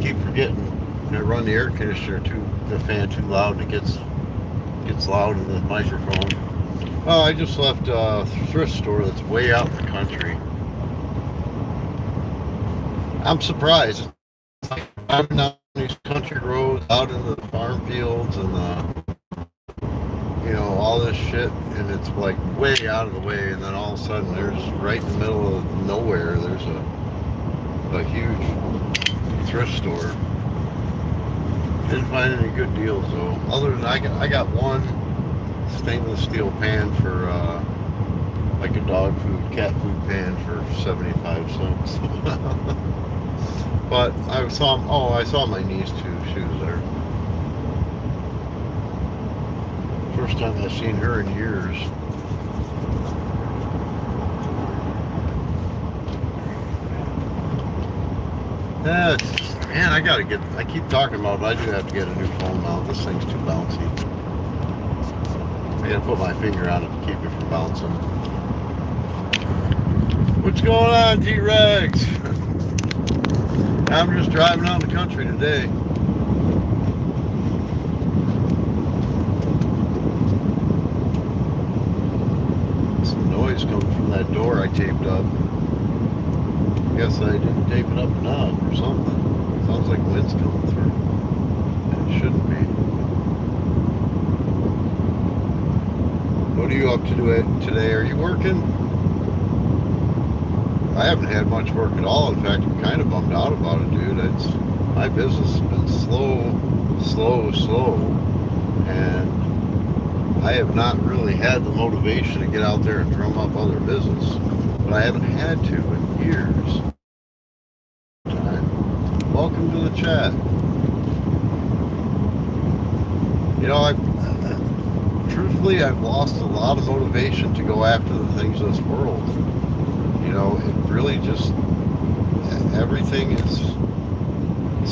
keep forgetting. I run the air conditioner the fan too loud, and it gets loud in the microphone. Oh, I just left a thrift store that's way out in the country. I'm surprised. It's like driving down these country roads, out into the farm fields, and all this shit, and it's like way out of the way, and then all of a sudden, there's right in the middle of nowhere, there's a huge thrift store. Didn't find any good deals though. Other than I got one stainless steel pan for like a dog food, cat food pan for 75 cents. But I saw my niece too. She was there. First time I've seen her in years. Yeah, man, I keep talking about it, but I do have to get a new phone mount. This thing's too bouncy. I gotta put my finger on it to keep it from bouncing. What's going on, T-Rex? I'm just driving out in the country today. Some noise comes from that door I taped up. Guess I didn't tape it up enough or something. Sounds like wind's coming through. It shouldn't be. What are you up to today? Are you working? I haven't had much work at all. In fact, I'm kind of bummed out about it, dude. My business has been slow, and I have not really had the motivation to get out there and drum up other business. But I haven't had to in years. Welcome to the chat. Truthfully, I've lost a lot of motivation to go after the things of this world. It really just, everything is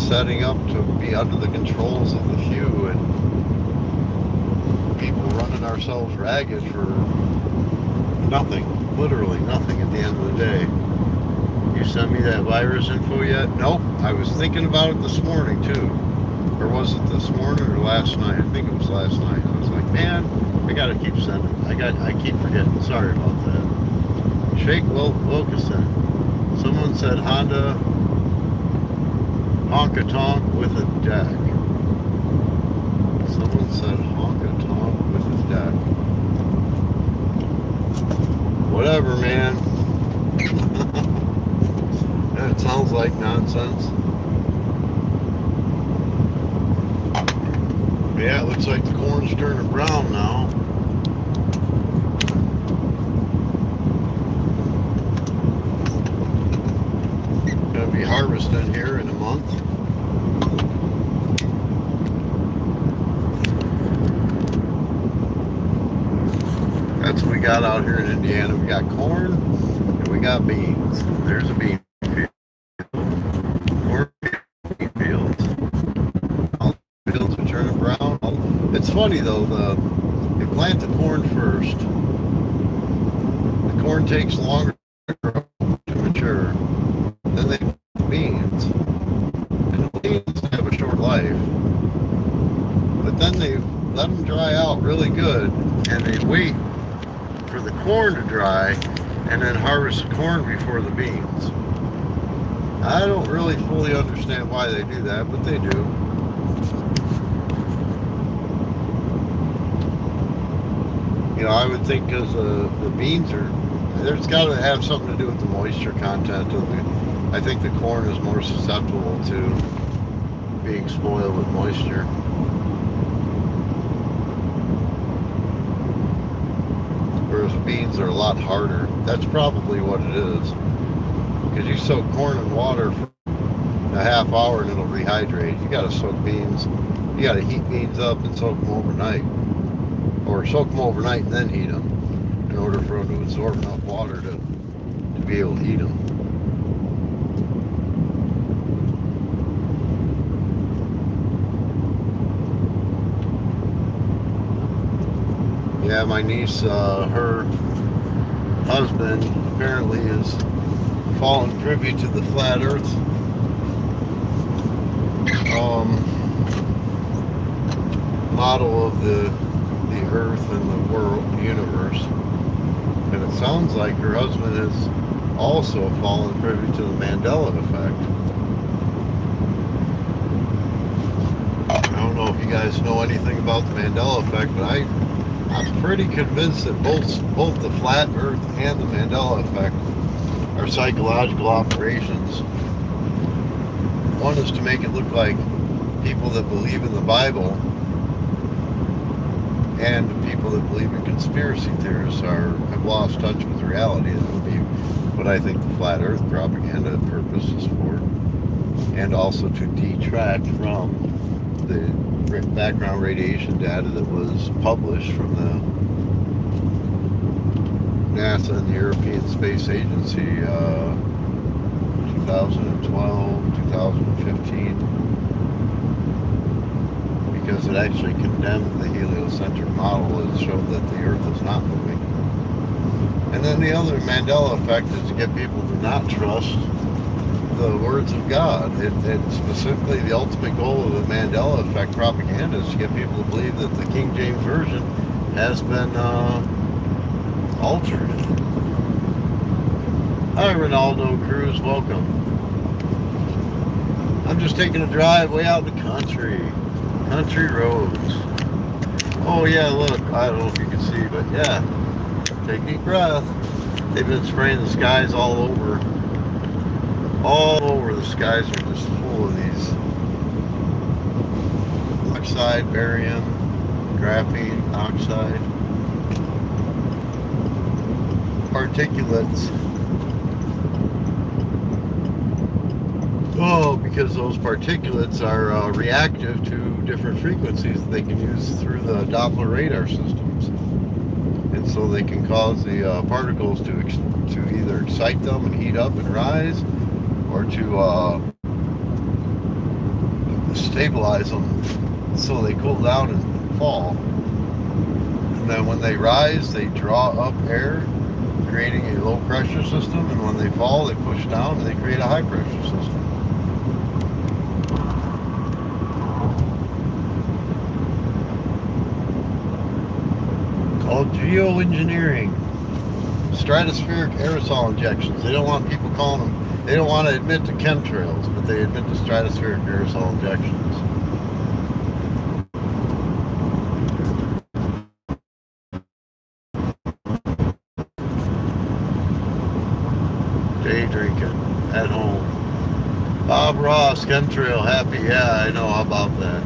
setting up to be under the controls of the few, and people running ourselves ragged for nothing, literally nothing at the end of the day. You sent me that virus info yet? Nope. I was thinking about it this morning too. Or was it this morning or last night? I think it was last night. I was like, man, I gotta keep sending. I keep forgetting. Sorry about that. Shake Wilkinson. Someone said Honda honka tonk with a deck. Someone said honka tonk with a deck. Whatever, man. That sounds like nonsense. Yeah, it looks like the corn's turning brown now. Gonna be harvesting here in a month. That's what we got out here in Indiana. We got corn and we got beans. There's a bean field. Corn bean fields. All the fields are turning brown. It's funny though, they plant the corn first. The corn takes longer to mature. Then they plant the beans. And the beans have a short life. But then they let them dry out really good, and they wait for the corn to dry and then harvest the corn before the beans. I don't really fully understand why they do that, but they do. I would think because the beans there's got to have something to do with the moisture content of the. I think the corn is more susceptible to being spoiled with moisture. Whereas beans are a lot harder. That's probably what it is. Because you soak corn in water for a half hour and it'll rehydrate. You got to soak beans. You got to heat beans up and soak them overnight. Or soak them overnight and then heat them in order for them to absorb enough water to be able to eat them. Yeah, my niece, her husband apparently is fallen privy to the flat earth model of the earth and the world, the universe. And it sounds like her husband has also fallen privy to the Mandela effect. I don't know if you guys know anything about the Mandela effect, but I'm pretty convinced that both the flat earth and the Mandela effect are psychological operations. One is to make it look like people that believe in the Bible and people that believe in conspiracy theorists have lost touch with reality. That would be what I think the flat earth propaganda purpose is for. And also to detract from the background radiation data that was published from the NASA and the European Space Agency 2012, 2015, because it actually condemned the heliocentric model and showed that the Earth is not moving. And then the other Mandela effect is to get people to not trust the words of God. It specifically, the ultimate goal of the Mandela effect propaganda is to get people to believe that the King James Version has been altered. Hi, Ronaldo Cruz, welcome. I'm just taking a drive way out in the country roads. Oh yeah, look, I don't know if you can see, but yeah, take a deep breath. They've been spraying the skies all over. The skies are just full of these oxide, barium, graphene oxide, particulates. Oh, because those particulates are reactive to different frequencies that they can use through the Doppler radar systems. And so they can cause the particles to either excite them and heat up and rise, or to stabilize them so they cool down and fall. And then when they rise, they draw up air, creating a low pressure system, and when they fall, they push down and they create a high pressure system. Called geoengineering. Stratospheric aerosol injections. They don't want people calling them, they don't want to admit to chemtrails, but they admit to stratospheric aerosol injections. Day drinking at home. Bob Ross, chemtrail happy. Yeah, I know. How about that?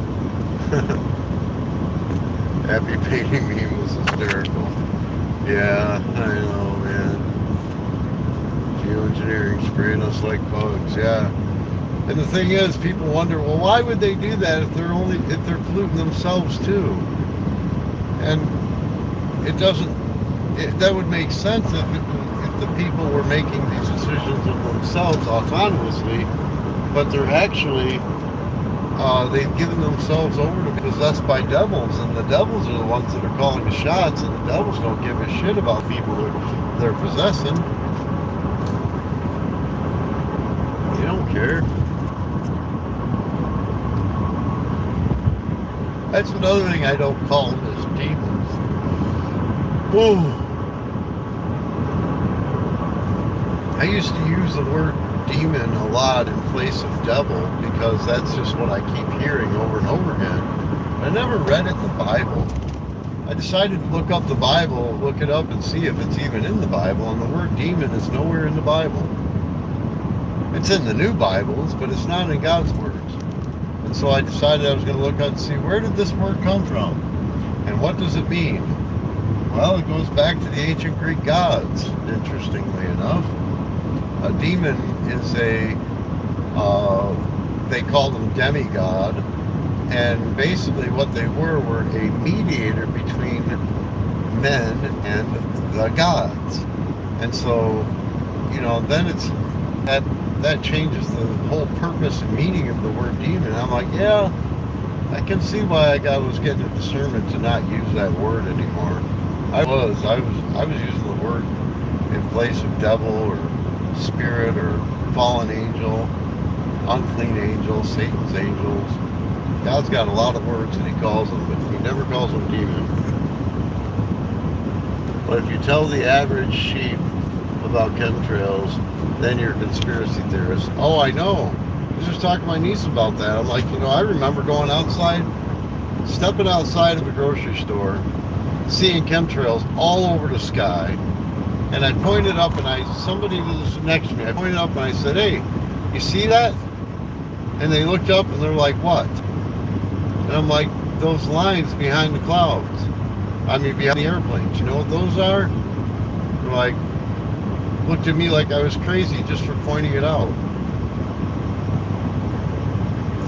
Happy painting meme was hysterical. Yeah, I know, man. Geoengineering spraying us like bugs. Yeah. And the thing is, people wonder, well, why would they do that if they're polluting themselves too? And it doesn't. That would make sense if the people were making these decisions of themselves autonomously, but they're actually they've given themselves over to be possessed by devils, and the devils are the ones that are calling the shots, and the devils don't give a shit about people they're possessing. They don't care. That's another thing I don't call them is demons. Whoa. I used to use the word demon a lot in place of devil because that's just what I keep hearing over and over again. I never read it in the Bible. I decided to look up the Bible, look it up and see if it's even in the Bible, and the word demon is nowhere in the Bible. It's in the new Bibles, but it's not in God's words. And so I decided I was going to look up and see, where did this word come from? And what does it mean? Well, it goes back to the ancient Greek gods, interestingly enough. A demon is they called them demigod, and basically what they were a mediator between men and the gods. And so, then it's that changes the whole purpose and meaning of the word demon. And I'm like, yeah, I can see why I was getting a discernment to not use that word anymore. I was using the word in place of devil or spirit or fallen angel, unclean angel, Satan's angels. God's got a lot of words that he calls them, but he never calls them demon. But if you tell the average sheep about chemtrails, then you're a conspiracy theorist. Oh, I know. I was just talking to my niece about that. I'm like, I remember going outside, stepping outside of a grocery store, seeing chemtrails all over the sky. And I pointed up and somebody was next to me, I pointed up and I said, hey, you see that? And they looked up and they're like, what? And I'm like, those lines behind the clouds. I mean, behind the airplanes. You know what those are? They're like, looked at me like I was crazy just for pointing it out.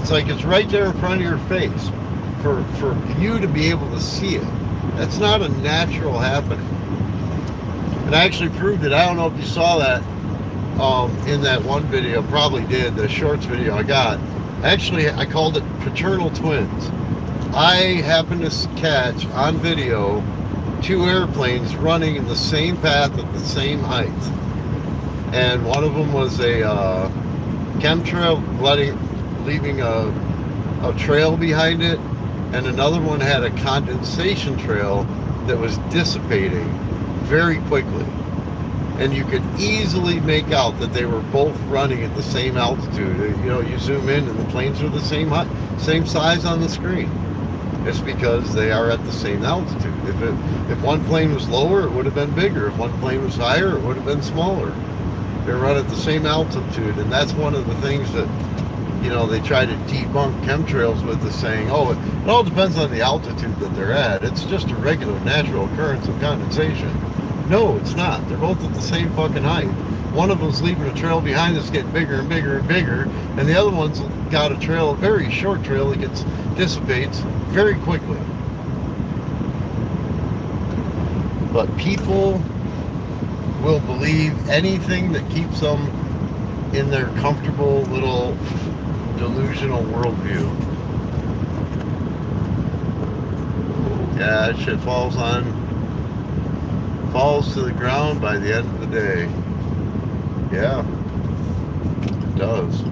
It's like it's right there in front of your face for you to be able to see it. That's not a natural happening. And I actually proved it. I don't know if you saw that in that one video. Probably did, the shorts video I got. Actually, I called it Paternal Twins. I happened to catch on video 2 airplanes running in the same path at the same height. And one of them was a chemtrail leaving a trail behind it, and another one had a condensation trail that was dissipating very quickly. And you could easily make out that they were both running at the same altitude. You zoom in and the planes are the same height, same size on the screen. It's because they are at the same altitude. If one plane was lower, it would have been bigger. If one plane was higher, it would have been smaller. They run at the same altitude, and that's one of the things that they try to debunk chemtrails with, the saying, oh, it all depends on the altitude that they're at. It's just a regular natural occurrence of condensation. No, it's not. They're both at the same fucking height. One of them's leaving a trail behind that's getting bigger and bigger and bigger, and the other one's got a trail, a very short trail that dissipates very quickly. But people will believe anything that keeps them in their comfortable little delusional worldview. Yeah, that shit falls to the ground by the end of the day. Yeah, it does.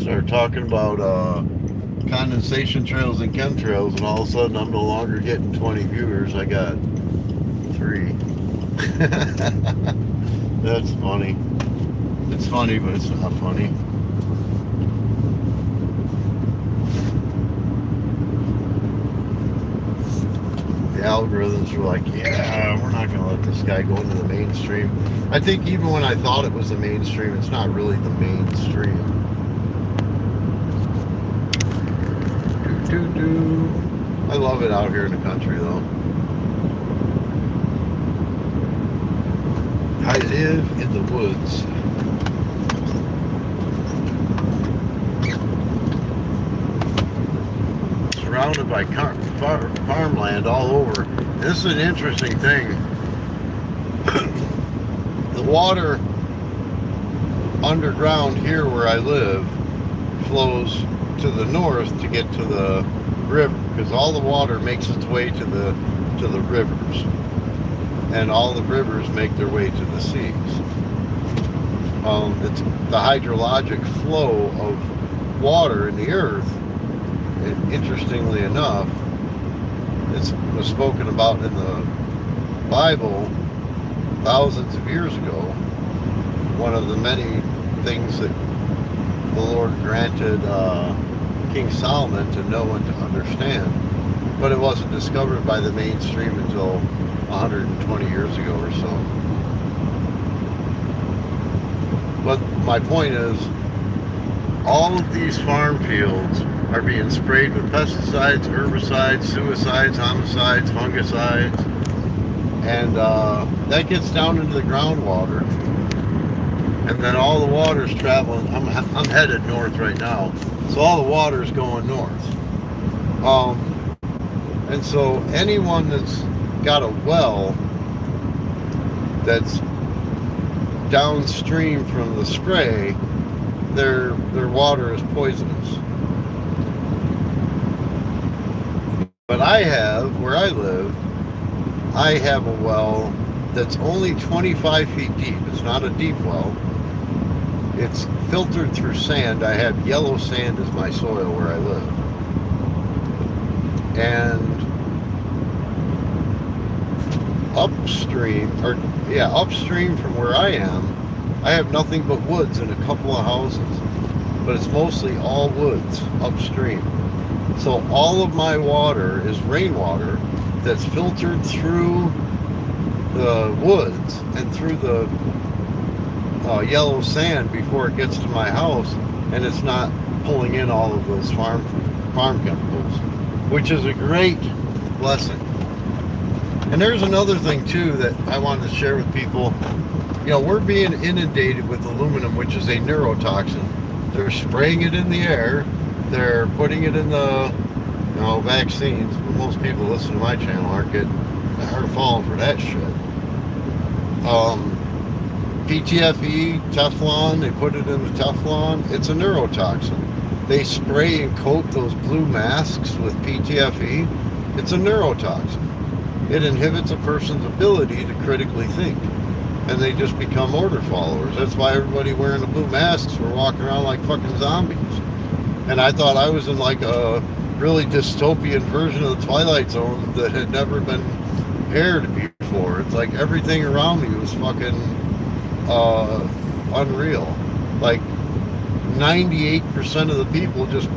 Start talking about condensation trails and chemtrails, and all of a sudden I'm no longer getting 20 viewers. I got 3. That's funny. It's funny, but it's not funny. The algorithms were like, yeah, we're not going to let this guy go into the mainstream. I think even when I thought it was the mainstream, it's not really the mainstream. I love it out here in the country, though. I live in the woods. Surrounded by farmland all over. This is an interesting thing. The water underground here where I live flows to the north to get to the river, because all the water makes its way to the rivers, and all the rivers make their way to the seas. It's the hydrologic flow of water in the earth. Interestingly enough, it was spoken about in the Bible thousands of years ago. One of the many things that the Lord granted King Solomon to know and to understand, but it wasn't discovered by the mainstream until 120 years ago or so. But my point is, all of these farm fields are being sprayed with pesticides, herbicides, suicides, homicides, fungicides, and that gets down into the groundwater. And then all the water's traveling. I'm headed north right now, so all the water's going north. And so anyone that's got a well that's downstream from the spray, their water is poisonous. But where I live, I have a well that's only 25 feet deep. It's not a deep well. It's filtered through sand. I have yellow sand as my soil where I live. And upstream from where I am, I have nothing but woods and a couple of houses. But it's mostly all woods upstream. So all of my water is rainwater that's filtered through the woods and through the yellow sand before it gets to my house, and it's not pulling in all of those farm chemicals, which is a great blessing. And there's another thing too that I wanted to share with people. You know, we're being inundated with aluminum, which is a neurotoxin. They're spraying it in the air. They're putting it in the, vaccines. But most people listen to my channel aren't falling for that shit. PTFE, Teflon, they put it in the Teflon. It's a neurotoxin. They spray and coat those blue masks with PTFE. It's a neurotoxin. It inhibits a person's ability to critically think. And they just become order followers. That's why everybody wearing the blue masks were walking around like fucking zombies. And I thought I was in like a really dystopian version of the Twilight Zone that had never been aired before. It's like everything around me was fucking unreal. Like 98% of the people just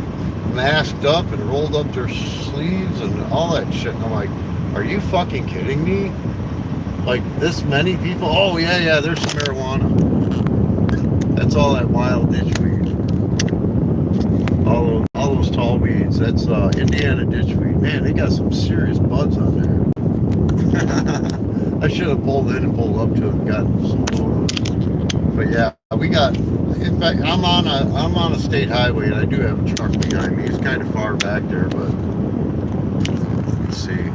masked up and rolled up their sleeves and all that shit. And I'm like, are you fucking kidding me? Like this many people? Oh yeah, there's some marijuana. That's all that wild ditchweed. All those tall weeds. That's Indiana ditchweed. Man, they got some serious buds on there. I should have pulled in and pulled up to it and gotten some photos. But yeah, we got. In fact, I'm on a state highway and I do have a truck behind me. It's kind of far back there, but let's see.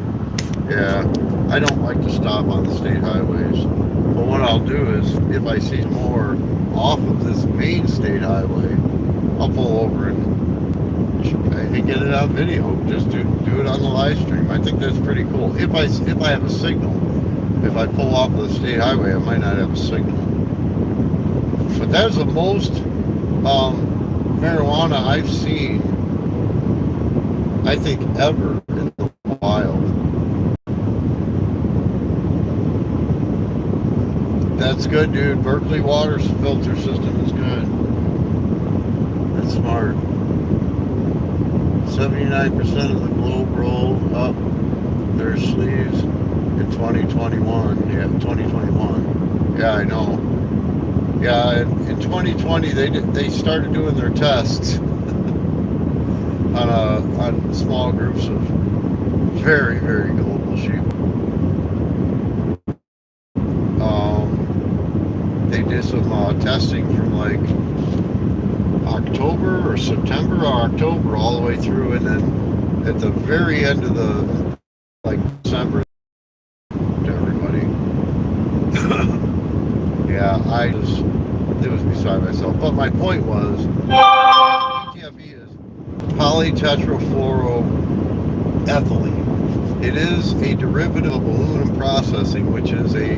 Yeah, I don't like to stop on the state highways. But what I'll do is, if I see more off of this main state highway, I'll pull over and get it on video. Just do it on the live stream. I think that's pretty cool. If I have a signal. If I pull off the state highway, I might not have a signal. But that's the most marijuana I've seen, I think, ever in the wild. That's good, dude. Berkeley water filter system is good. That's smart. 79% of the globe rolled up their sleeves in 2021. Yeah, 2021. Yeah, I know. Yeah, in 2020 they started doing their tests on small groups of very, very gullible sheep. They did some testing from like October or September or October all the way through, and then at the very end of the December to everybody. Yeah, it was beside myself. But my point was, PTFE is polytetrafluoroethylene. It is a derivative of aluminum processing, which is a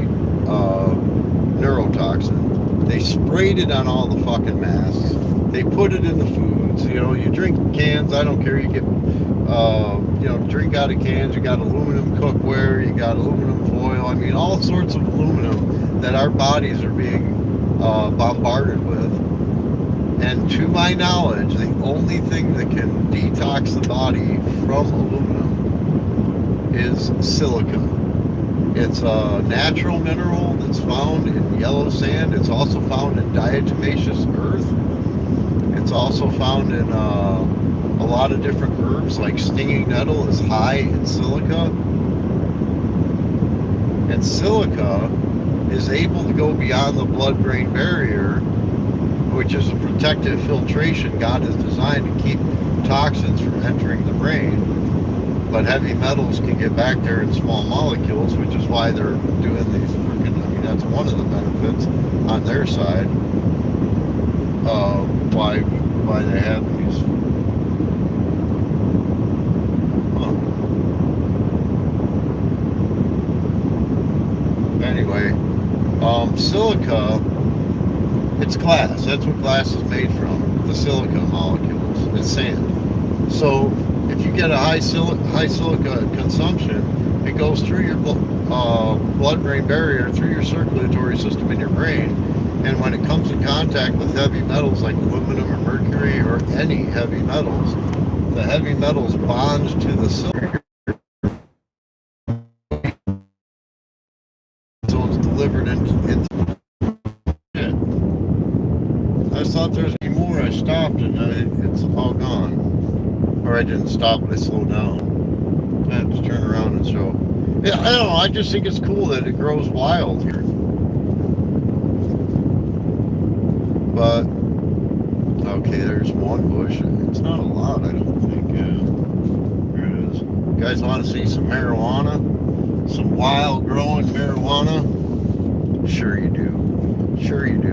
neurotoxin. They sprayed it on all the fucking masks. They put it in the foods. You drink cans. I don't care. You get, drink out of cans. You got aluminum cookware. You got aluminum foil. I mean, all sorts of aluminum that our bodies are being bombarded with. And to my knowledge, the only thing that can detox the body from aluminum is silica. It's a natural mineral that's found in yellow sand. It's also found in diatomaceous earth. It's also found in a lot of different herbs, like stinging nettle is high in silica. And silica is able to go beyond the blood-brain barrier, which is a protective filtration God has designed to keep toxins from entering the brain. But heavy metals can get back there in small molecules, which is why they're doing these that's one of the benefits on their side. Why they have these. Anyway, silica, it's glass. That's what glass is made from. The silica molecules. It's sand. So if you get a high silica consumption, it goes through your blood-brain barrier, through your circulatory system in your brain, and when it comes in contact with heavy metals like aluminum or mercury or any heavy metals, the heavy metals bond to the silica, so it's delivered into it. I thought there's any more. I stopped and it's all gone. Or I didn't stop, but I slowed down. I have to turn around and show. Yeah, I don't know. I just think it's cool that it grows wild here. But okay, there's one bush. It's not a lot, I don't think. There it is. You guys want to see some marijuana? Some wild growing marijuana? Sure you do. Sure you do.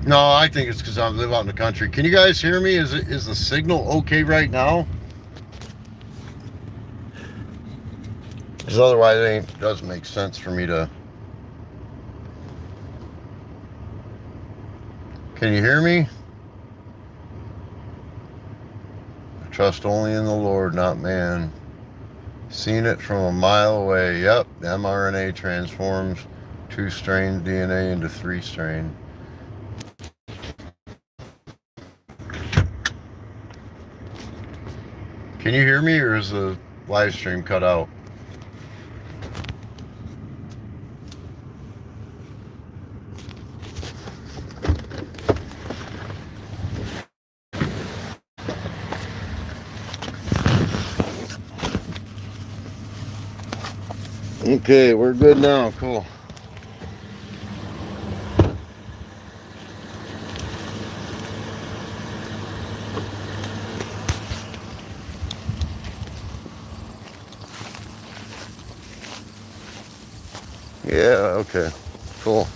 No, I think it's because I live out in the country. Can you guys hear me? Is the signal okay right now? Because otherwise it doesn't make sense for me to... Can you hear me? I trust only in the Lord, not man. Seen it from a mile away. Yep, mRNA transforms 2-strain DNA into 3-strain. Can you hear me, or is the live stream cut out? Okay, we're good now. Cool. Yeah, okay. Cool.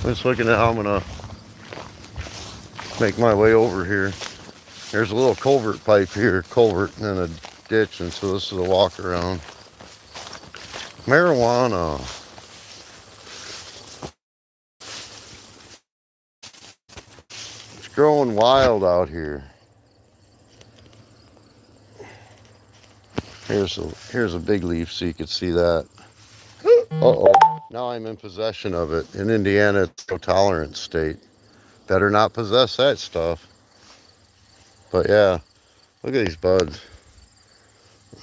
I'm just looking at how I'm gonna make my way over here. There's a little culvert pipe here, and then a ditch, and so this is a walk around. Marijuana. It's growing wild out here. Here's a big leaf so you can see that. Uh-oh. Now I'm in possession of it. In Indiana, it's a tolerant state. Better not possess that stuff. But yeah, look at these buds.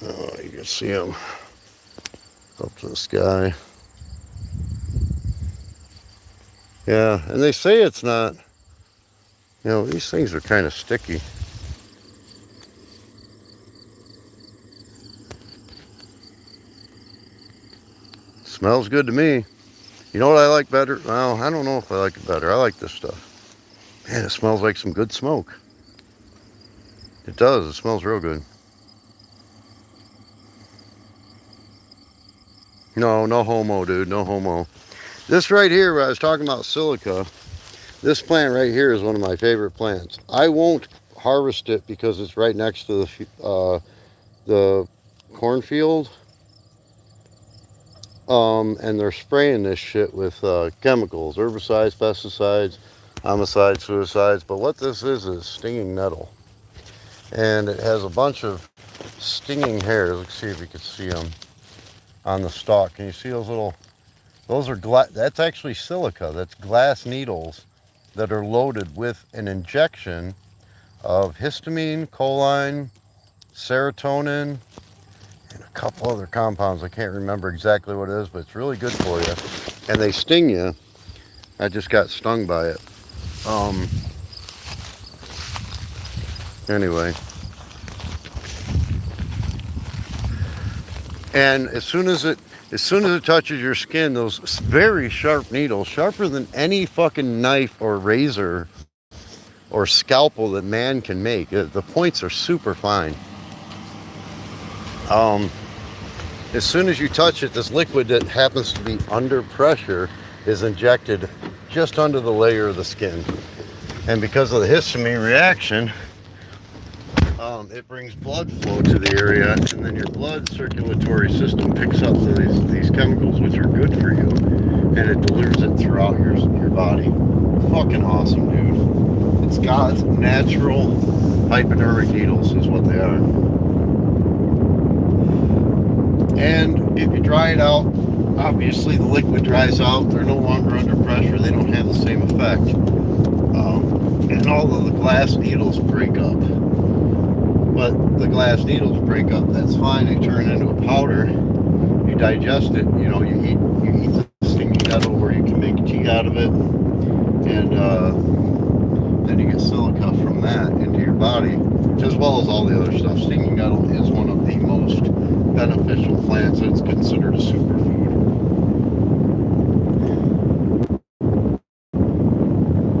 Oh, you can see them up to the sky. Yeah, and they say it's not, you know, these things are kind of sticky. Smells good to me. You know what I like better? Well, I don't know if I like it better. I like this stuff. Man, it smells like some good smoke. It does. It smells real good. No homo, dude. No homo. This right here, where I was talking about silica, this plant right here is one of my favorite plants. I won't harvest it because it's right next to the cornfield. And they're spraying this shit with chemicals, herbicides, pesticides, homicides, suicides. But what this is stinging nettle. And it has a bunch of stinging hairs. Let's see if you can see them on the stalk. Can you see those little, those are that's actually silica. That's glass needles that are loaded with an injection of histamine, choline, serotonin, and a couple other compounds. I can't remember exactly what it is, but it's really good for you. And they sting you. I just got stung by it. Anyway. And as soon as it touches your skin, those very sharp needles, sharper than any fucking knife or razor or scalpel that man can make. The points are super fine. As soon as you touch it, this liquid that happens to be under pressure is injected just under the layer of the skin. And because of the histamine reaction, it brings blood flow to the area, and then your blood circulatory system picks up these chemicals, which are good for you, and it delivers it throughout your body. Fucking awesome, dude. It's God's natural hypodermic needles is what they are. And if you dry it out, obviously the liquid dries out. They're no longer under pressure. They don't have the same effect. And all of the glass needles break up. But the glass needles break up, that's fine. They turn into a powder. You digest it. You know, you eat the stinging nettle, or you can make tea out of it. And then you get silica from that into your body, as well as all the other stuff. Stinging nettle is one of the most beneficial plants. It's considered a superfood.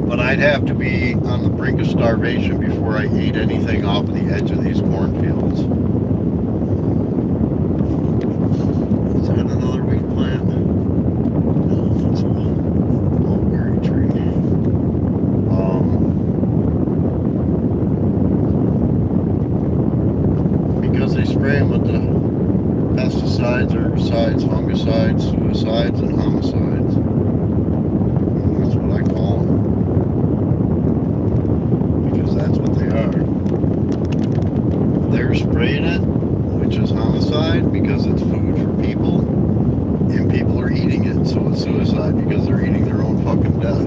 But I'd have to be on the brink of starvation before I ate anything off the edge of these cornfields. Is that another wheat plant? No, it's a mulberry tree. Because they spray them with the pesticides, herbicides, fungicides, suicides, and homicides. That's what I call them. Because that's what they are. They're spraying it, which is homicide, because it's food for people, and people are eating it, so it's suicide because they're eating their own fucking death.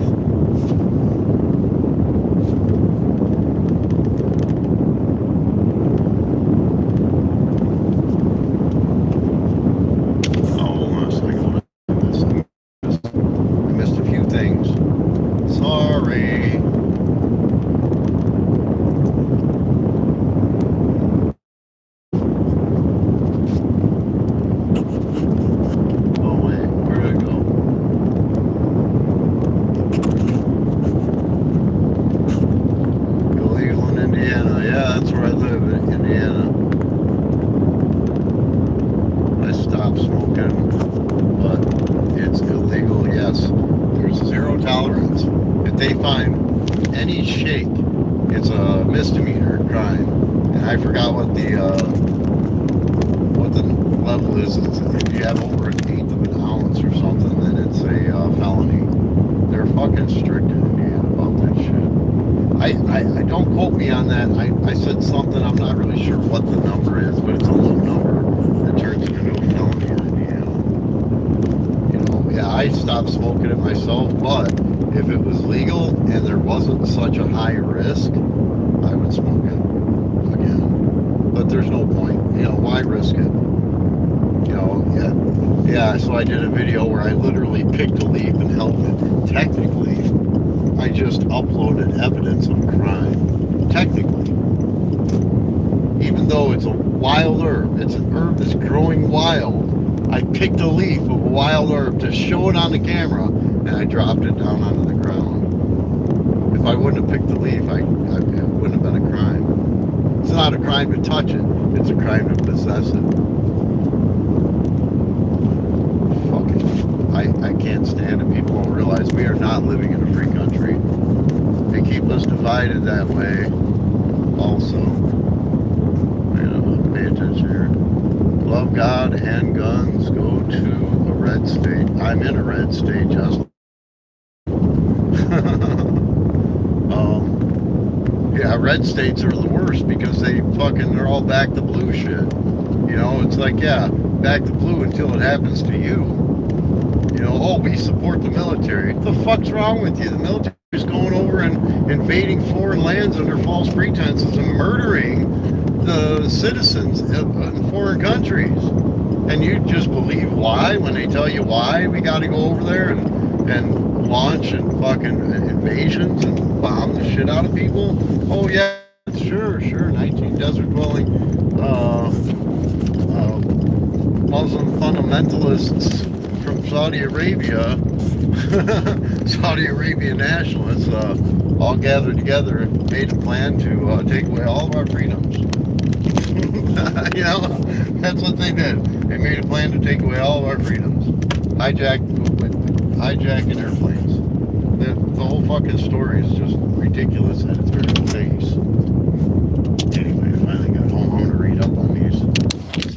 Such a high risk, I would smoke it again. But there's no point. You know, why risk it? You know, yeah. So I did a video where I literally picked a leaf and held it. Technically, I just uploaded evidence of crime. Technically. Even though it's a wild herb, it's an herb that's growing wild. I picked a leaf of a wild herb to show it on the camera, and I dropped it down onto the ground. If I wouldn't have picked the leaf, it wouldn't have been a crime. It's not a crime to touch it. It's a crime to possess it. Fuck it. I can't stand it. People don't realize we are not living in a free country. They keep us divided that way also. You know, pay attention here. Love God and guns. Go to a red state. I'm in a red state, Justin. Yeah, red states are the worst because they're all back to blue shit. You know, it's like, yeah, back to blue until it happens to you. You know, oh, we support the military. What the fuck's wrong with you? The military's going over and invading foreign lands under false pretenses and murdering the citizens in foreign countries. And you just believe why when they tell you why we got to go over there and launch and fucking invasions and bomb the shit out of people? Oh yeah, sure, 19 desert dwelling Muslim fundamentalists from Saudi Arabia, Saudi Arabian nationalists, all gathered together and made a plan to take away all of our freedoms. You know, that's what they did. They made a plan to take away all of our freedoms. Hijacking airplanes. The whole fucking story is just ridiculous at its very face. Anyway,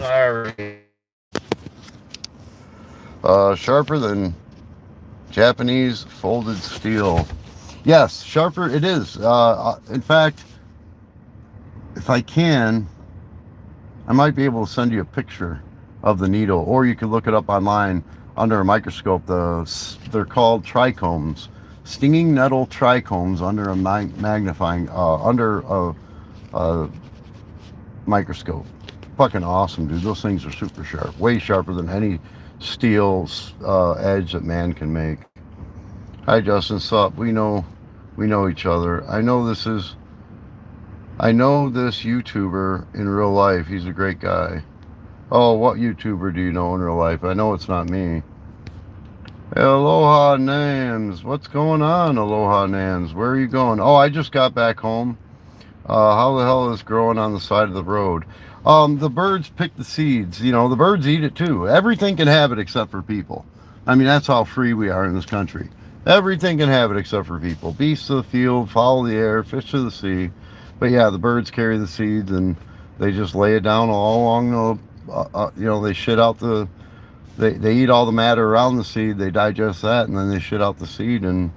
Sorry. Sharper than Japanese folded steel. Yes, sharper it is. In fact, if I can, I might be able to send you a picture of the needle, or you can look it up online under a microscope. They're called trichomes, stinging nettle trichomes under a magnifying under a microscope. Fucking awesome, dude. Those things are super sharp, way sharper than any steel edge that man can make. Hi, Justin. Sup? We know each other. I know this YouTuber in real life. He's a great guy. Oh, what YouTuber do you know in real life? I know it's not me. Aloha Nams. What's going on, Aloha Nams? Where are you going? Oh, I just got back home. How the hell is this growing on the side of the road? The birds pick the seeds. You know, the birds eat it too. Everything can have it except for people. I mean, that's how free we are in this country. Everything can have it except for people. Beasts of the field, fowl of the air, fish of the sea. But yeah, the birds carry the seeds and they just lay it down all along the, they shit out they eat all the matter around the seed, they digest that, and then they shit out the seed and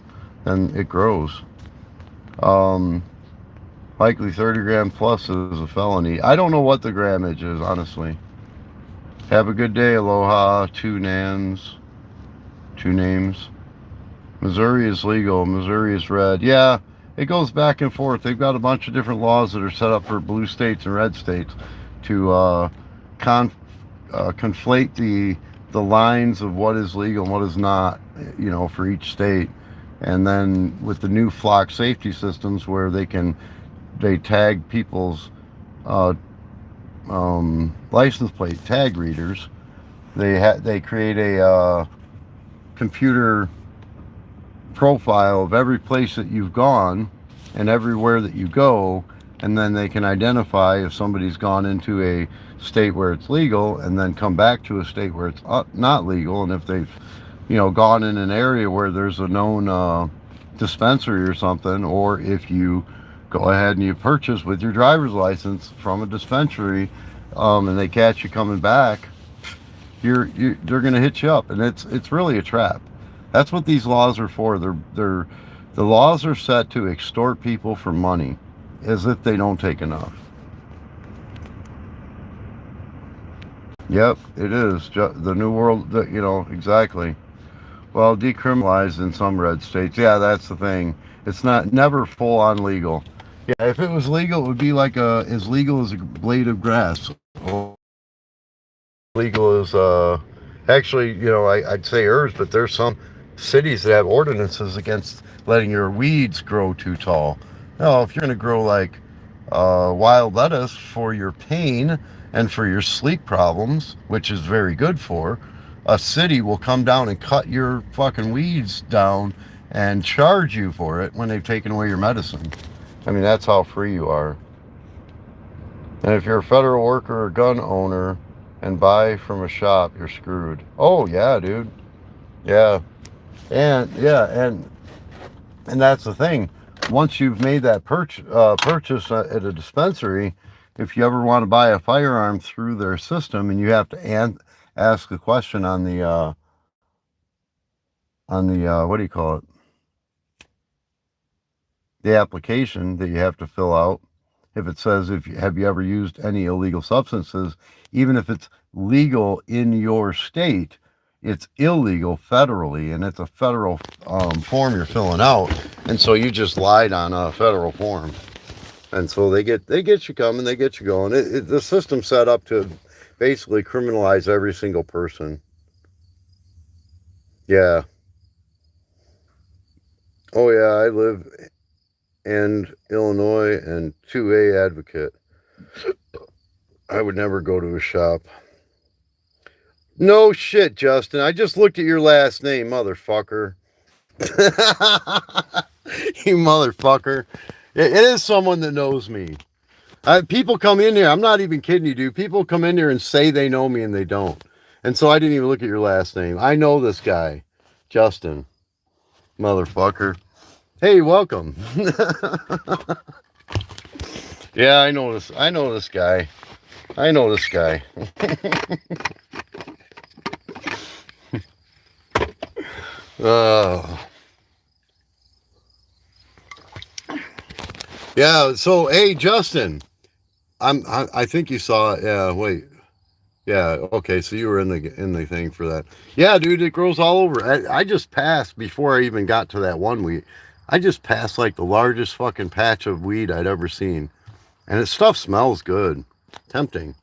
it grows. Likely 30 gram plus is a felony. I don't know what the grammage is, honestly. Have a good day, Aloha. Two names. Missouri is legal. Missouri is red. Yeah, it goes back and forth. They've got a bunch of different laws that are set up for blue states and red states to conflate the lines of what is legal and what is not, for each state. And then with the new flock safety systems where they tag people's license plate tag readers, they create a computer profile of every place that you've gone and everywhere that you go, and then they can identify if somebody's gone into a state where it's legal and then come back to a state where it's not legal, and if they've gone in an area where there's a known dispensary or something, or if you go ahead and you purchase with your driver's license from a dispensary and they catch you coming back, they're going to hit you up, and it's really a trap. That's what these laws are for. The laws are set to extort people for money, as if they don't take enough. Yep, it is the new world. Exactly. Well, decriminalized in some red states. Yeah, that's the thing. It's never full on legal. Yeah, if it was legal, it would be like as legal as a blade of grass. Legal as actually, I'd say herbs, but there's some cities that have ordinances against letting your weeds grow too tall. Now, if you're going to grow like wild lettuce for your pain and for your sleep problems, which is very good for, a city will come down and cut your fucking weeds down and charge you for it when they've taken away your medicine. I mean, that's how free you are. And if you're a federal worker or gun owner and buy from a shop, you're screwed. Oh yeah, dude. Yeah. And that's the thing. Once you've made that purchase at a dispensary, if you ever want to buy a firearm through their system, and you have to ask a question on the what do you call it? The application that you have to fill out. If it says, have you ever used any illegal substances, even if it's legal in your state, it's illegal federally, and it's a federal form you're filling out, and so you just lied on a federal form, and so they get you coming, they get you going. The system's set up to basically criminalize every single person. Yeah. Oh yeah, I live in Illinois and 2A advocate. I would never go to a shop. No shit, Justin. I just looked at your last name, motherfucker. You motherfucker. It is someone that knows me. People come in here. I'm not even kidding you, dude. People come in here and say they know me and they don't. And so I didn't even look at your last name. I know this guy, Justin. Motherfucker. Hey, welcome. Yeah, I know this guy. I know this guy. Yeah. So, hey, Justin, I think you saw it. Yeah. Wait. Yeah. Okay. So you were in the thing for that. Yeah, dude. It grows all over. I just passed before I even got to that one weed. I just passed like the largest fucking patch of weed I'd ever seen, and it stuff smells good, tempting.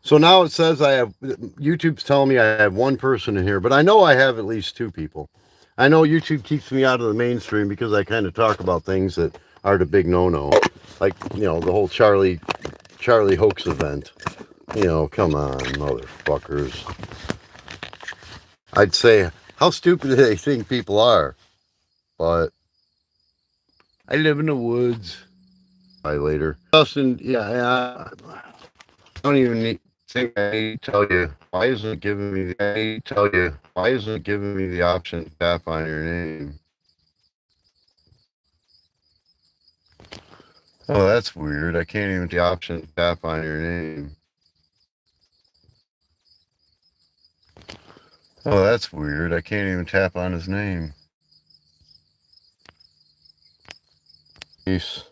So now it says I have, YouTube's telling me I have one person in here, but I know I have at least two people. I know YouTube keeps me out of the mainstream because I kind of talk about things that are the big no-no, like, you know, the whole Charlie hoax event. You know, come on, motherfuckers. I'd say, how stupid do they think people are? But I live in the woods. Bye later. Justin, yeah, I don't even think I need to tell you. Why isn't it giving me the, I need to tell you. Why isn't it giving me the option to tap on your name? Oh, that's weird. I can't even the option to tap on your name. Oh, that's weird. I can't even tap on his name. Peace.